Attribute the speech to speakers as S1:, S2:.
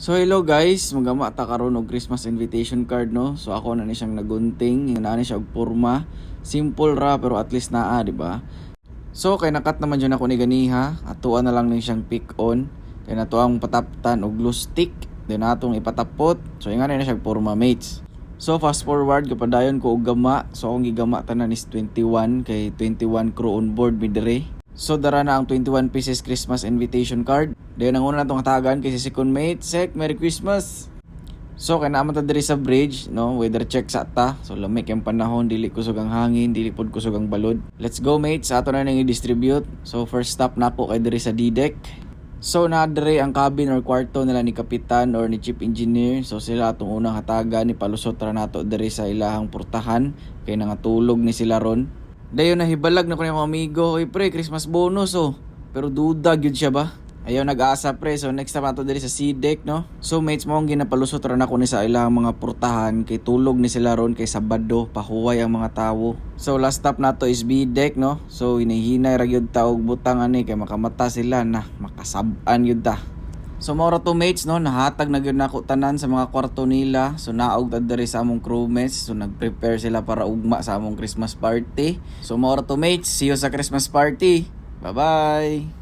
S1: So hello guys, magama ta karon og Christmas invitation card no. So ako na ni siyang nagunting, na ni siya og porma. Simple ra pero at least naa, di ba? So kay nakat naman jud ako ni ganiha, atuan na lang ni siyang pick on. Kay nato ang pataptan og glue stick, then atong ipatapot. So ingani na siya porma mates. So fast forward kapadayon ko og gama. So akong gigama tanan is 21 kay 21 crew on board mi dire. So dara na ang 21 pieces Christmas invitation card. Dayon ang una natong hatagan kay si second mate, Sek, Merry Christmas. So kay naman ta diri sa bridge, no, weather check sa ta. So lamig ang panahon, dili kusog ang hangin, dili pod kusog ang balod. Let's go mates, ato na nang i-distribute. So first stop nako kay diri sa D-deck. So na diri ang cabin or kwarto nila ni kapitan or ni chief engineer. So sila atong unang hatagan ni palusot ra nato diri sa ilahang portahan kay nangatulog ni sila ron. Dayon nahibalag na ko ni mga amigo, "Oy pre, Christmas bonus oh." Pero duda gyud siya ba? Ayaw nag-asa pre. So next time ato diri sa C-deck no. So mates mo ang ginapalusot ra nako ni sa ilang mga portahan kay tulog ni sila ron kay Sabado pahuway ang mga tawo. So last stop nato is B-deck no. So hinahinay ra gyud ta og butang ani kay makamata sila na makasab-an gyud ta. So mora to mates no, nahatag na gyud nako tanan sa mga kwarto nila. So naog ta diri sa among crewmates. So nagprepare sila para ugma sa among Christmas party. So mora to mates, see you sa Christmas party. Bye-bye.